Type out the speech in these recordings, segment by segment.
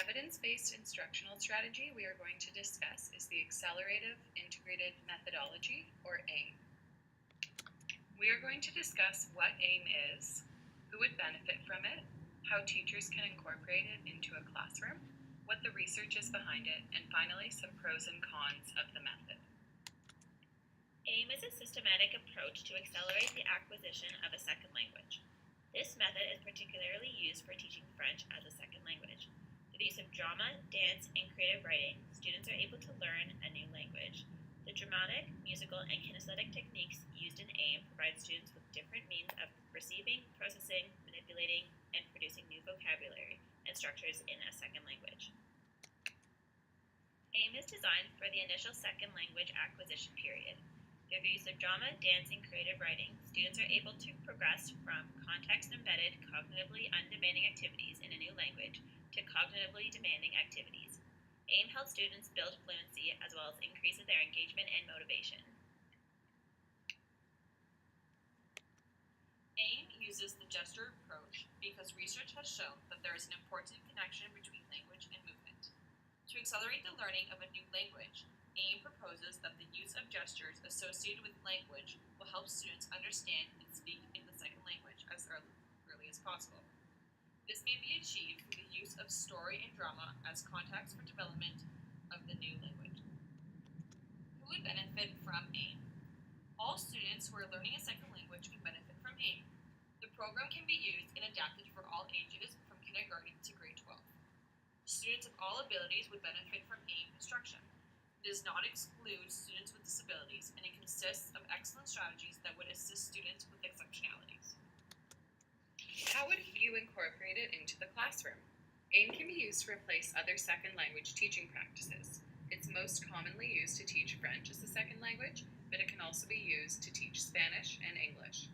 evidence-based instructional strategy we are going to discuss is the Accelerative Integrated Methodology, or AIM. We are going to discuss what AIM is, who would benefit from it, how teachers can incorporate it into a classroom, what the research is behind it, and finally some pros and cons of the method. AIM is a systematic approach to accelerate the acquisition of a second language. This method is particularly used for teaching French as a second language. Through the use of drama, dance, and creative writing, students are able to learn a new language. The dramatic, musical, and kinesthetic techniques used in AIM provide students with different means of receiving, processing, manipulating, and producing new vocabulary and structures in a second language. AIM is designed for the initial second language acquisition period. Through the use of drama, dance, and creative writing, students are able to progress from context-embedded, cognitively undemanding activities in a new language to cognitively demanding activities. AIM helps students build fluency as well as increases their engagement and motivation. AIM uses the gesture approach because research has shown that there is an important connection between language and movement. To accelerate the learning of a new language, AIM proposes that the use of gestures associated with language will help students understand and speak in the second language as early as possible. This may be achieved through the use of story and drama as context for development of the new language. Who would benefit from AIM? All students who are learning a second language can benefit from AIM. The program can be used and adapted for all ages from kindergarten to grade 12. Students of all abilities would benefit from AIM instruction. It does not exclude students with disabilities, and it consists of excellent strategies that would assist students with exceptionalities. How would you incorporate it into the classroom? AIM can be used to replace other second language teaching practices. It's most commonly used to teach French as a second language, but it can also be used to teach Spanish and English.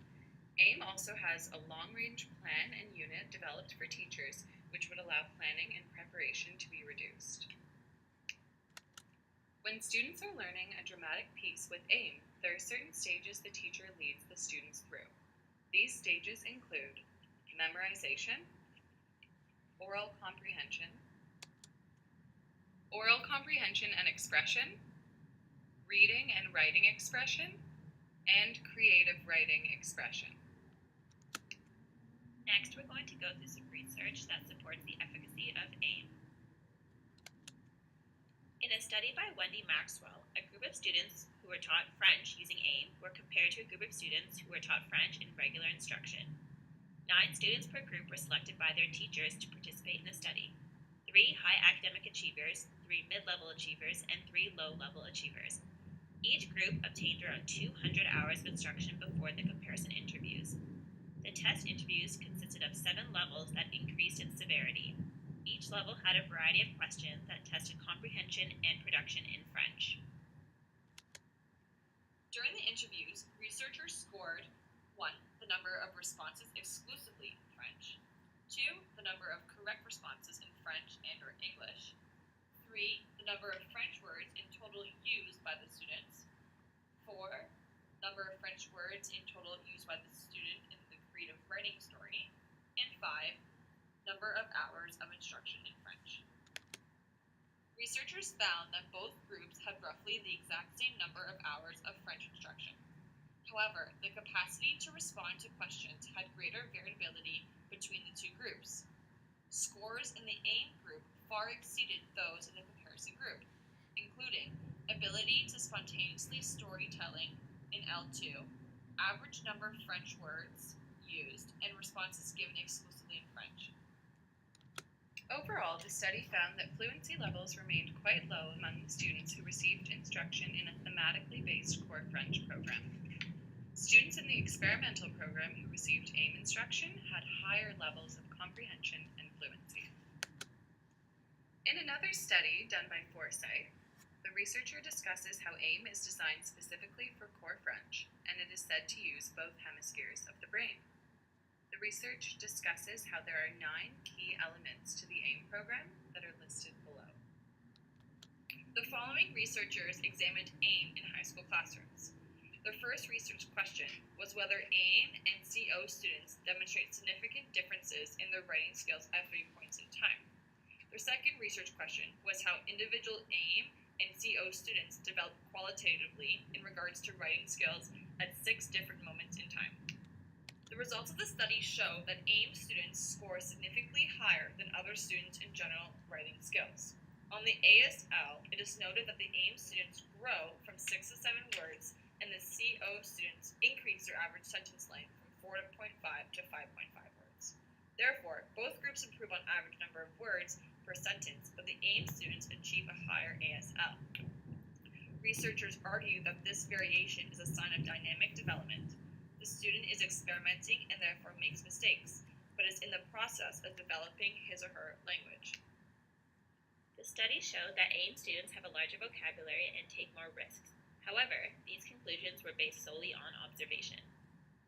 AIM also has a long-range plan and unit developed for teachers, which would allow planning and preparation to be reduced. When students are learning a dramatic piece with AIM, there are certain stages the teacher leads the students through. These stages include memorization, oral comprehension and expression, reading and writing expression, and creative writing expression. Next, we're going to go through some research that supports the efficacy of AIM. In a study by Wendy Maxwell, a group of students who were taught French using AIM were compared to a group of students who were taught French in regular instruction. 9 students per group were selected by their teachers to participate in the study. 3 high academic achievers, 3 mid-level achievers, and 3 low-level achievers. Each group obtained around 200 hours of instruction before the comparison interviews. The test interviews consisted of 7 levels that increased in severity. Each level had a variety of questions that tested comprehension and production in French. During the interviews, researchers scored 1. The number of responses exclusively in French, 2. The number of correct responses in French and or English, 3. The number of French words in total used by the students, 4. Number of French words in total used by the student in the creative writing story, and 5. Number of hours of instruction in French. Researchers found that both groups had roughly the exact same number of hours of French instruction. However, the capacity to respond to questions had greater variability between the two groups. Scores in the AIM group far exceeded those in the comparison group, including ability to spontaneously storytelling in L2, average number of French words used, and responses given exclusively in French. Overall, the study found that fluency levels remained quite low among the students who received instruction in a thematically based core French program. Students in the experimental program who received AIM instruction had higher levels of comprehension and fluency. In another study done by Foresight, the researcher discusses how AIM is designed specifically for core French, and it is said to use both hemispheres of the brain. The research discusses how there are 9 key elements to the AIM program that are listed below. The following researchers examined AIM in high school classrooms. Their first research question was whether AIM and CO students demonstrate significant differences in their writing skills at 3 points in time. Their second research question was how individual AIM and CO students developed qualitatively in regards to writing skills at 6 different moments in time. The results of the study show that AIM students score significantly higher than other students in general writing skills. On the ASL, it is noted that the AIM students grow from 6 to 7 words, and the CO students increase their average sentence length from 4.5 to 5.5 words. Therefore, both groups improve on average number of words per sentence, but the AIM students achieve a higher ASL. Researchers argue that this variation is a sign of dynamic development. The student is experimenting and therefore makes mistakes, but is in the process of developing his or her language. The study showed that AIM students have a larger vocabulary and take more risks. However, these conclusions were based solely on observation.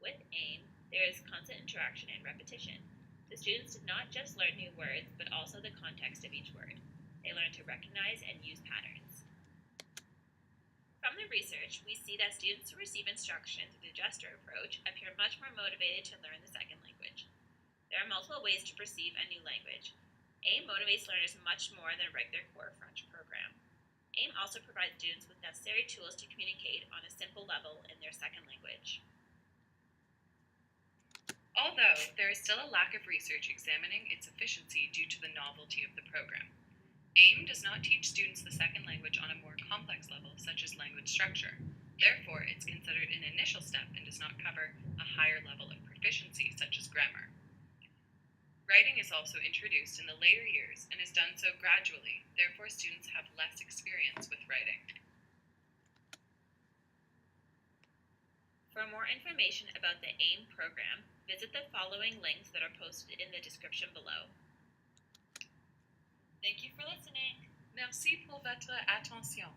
With AIM, there is constant interaction and repetition. The students did not just learn new words, but also the context of each word. They learned to recognize and use patterns. From the research, we see that students who receive instruction through the gesture approach appear much more motivated to learn the second language. There are multiple ways to perceive a new language. AIM motivates learners much more than a regular core French program. AIM also provides students with necessary tools to communicate on a simple level in their second language. Although there is still a lack of research examining its efficiency due to the novelty of the program, AIM does not teach students the second language on a more complex level, such as language structure. Therefore, it's considered an initial step and does not cover a higher level of proficiency, such as grammar. Writing is also introduced in the later years and is done so gradually, therefore students have less experience with writing. For more information about the AIM program, visit the following links that are posted in the description below. Thank you for listening. Merci pour votre attention.